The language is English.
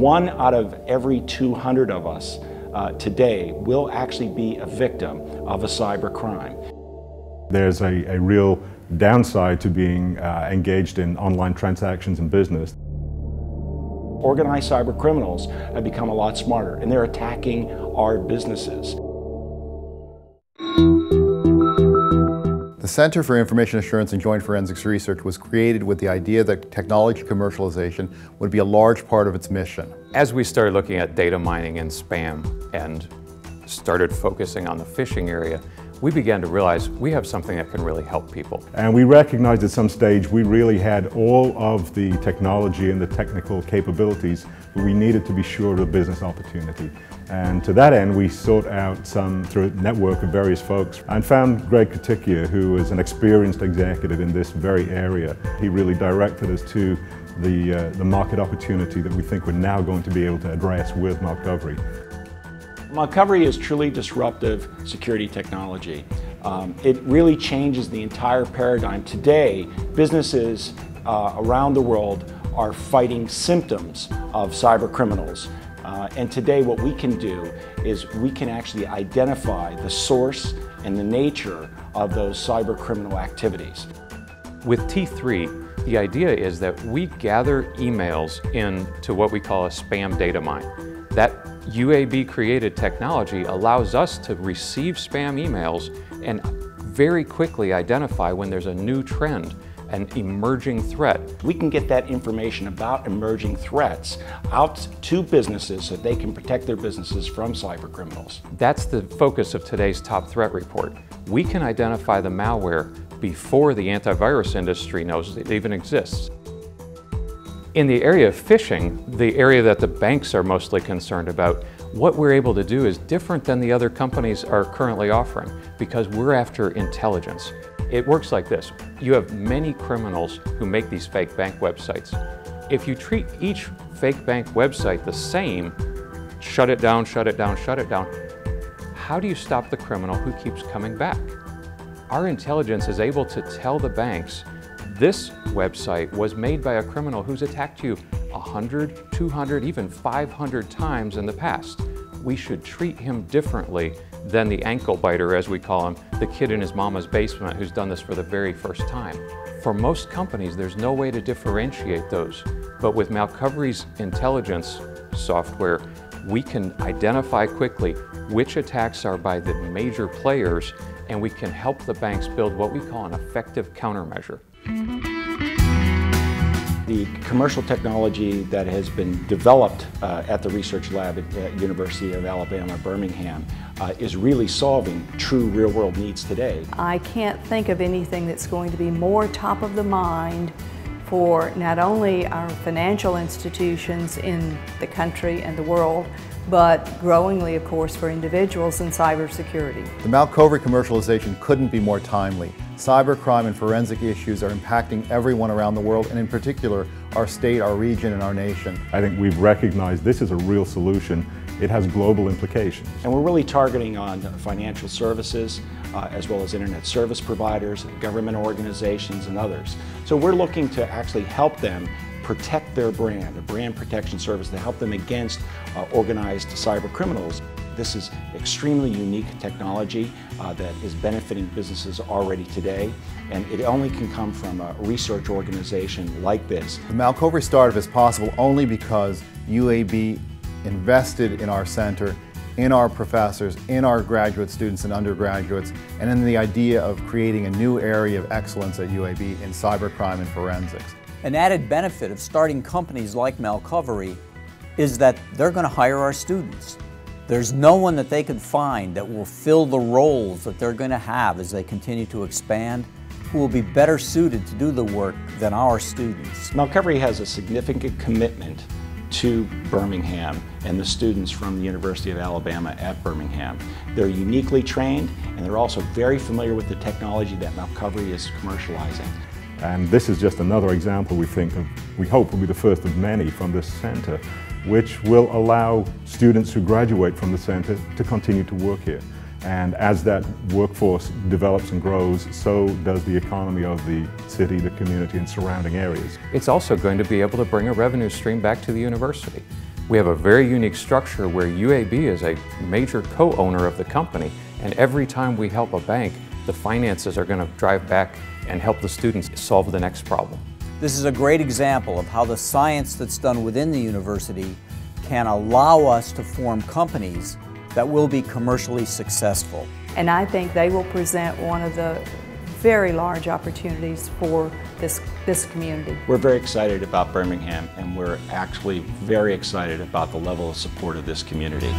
1 out of every 200 of us today will actually be a victim of a cyber crime. There's a real downside to being engaged in online transactions in business. Organized cyber criminals have become a lot smarter, and they're attacking our businesses. The Center for Information Assurance and Joint Forensics Research was created with the idea that technology commercialization would be a large part of its mission. As we started looking at data mining and spam and started focusing on the phishing area, we began to realize we have something that can really help people. And we recognized at some stage we really had all of the technology and the technical capabilities, but we needed to be sure of a business opportunity. And to that end, we sought out through a network of various folks, and found Greg Katicchia, who is an experienced executive in this very area. He really directed us to the market opportunity that we think we're now going to be able to address with Malcovery. Malcovery is truly disruptive security technology. It really changes the entire paradigm. Today, businesses around the world are fighting symptoms of cyber criminals. And today what we can do is we can actually identify the source and the nature of those cyber criminal activities. With T3, the idea is that we gather emails into what we call a spam data mine. That UAB created technology allows us to receive spam emails and very quickly identify when there's a new trend, an emerging threat. We can get that information about emerging threats out to businesses so they can protect their businesses from cyber criminals. That's the focus of today's top threat report. We can identify the malware before the antivirus industry knows it even exists. In the area of phishing, the area that the banks are mostly concerned about, what we're able to do is different than the other companies are currently offering because we're after intelligence. It works like this. You have many criminals who make these fake bank websites. If you treat each fake bank website the same, shut it down, shut it down, shut it down, how do you stop the criminal who keeps coming back? Our intelligence is able to tell the banks, this website was made by a criminal who's attacked you 100, 200, even 500 times in the past. We should treat him differently than the ankle biter, as we call him, the kid in his mama's basement who's done this for the very first time. For most companies, there's no way to differentiate those. But with Malcovery's intelligence software, we can identify quickly which attacks are by the major players, and we can help the banks build what we call an effective countermeasure. The commercial technology that has been developed at the research lab at University of Alabama, Birmingham, is really solving true real-world needs today. I can't think of anything that's going to be more top of the mind for not only our financial institutions in the country and the world, but growingly, of course, for individuals in cybersecurity. The Malcovery commercialization couldn't be more timely. Cybercrime and forensic issues are impacting everyone around the world, and in particular, our state, our region, and our nation. I think we've recognized this is a real solution. It has global implications. And we're really targeting on financial services, as well as internet service providers, government organizations, and others. So we're looking to actually help them protect their brand, a brand protection service to help them against organized cyber criminals. This is extremely unique technology that is benefiting businesses already today, and it only can come from a research organization like this. The Malcovery startup is possible only because UAB invested in our center, in our professors, in our graduate students and undergraduates, and in the idea of creating a new area of excellence at UAB in cybercrime and forensics. An added benefit of starting companies like Malcovery is that they're going to hire our students. There's no one that they could find that will fill the roles that they're going to have as they continue to expand, who will be better suited to do the work than our students. Malcovery has a significant commitment to Birmingham and the students from the University of Alabama at Birmingham. They're uniquely trained, and they're also very familiar with the technology that Malcovery is commercializing. And this is just another example we hope will be the first of many from this center, which will allow students who graduate from the center to continue to work here. And as that workforce develops and grows, so does the economy of the city, the community, and surrounding areas. It's also going to be able to bring a revenue stream back to the university. We have a very unique structure where UAB is a major co-owner of the company, and every time we help a bank, the finances are going to drive back and help the students solve the next problem. This is a great example of how the science that's done within the university can allow us to form companies that will be commercially successful. And I think they will present one of the very large opportunities for this community. We're very excited about Birmingham, and we're actually very excited about the level of support of this community.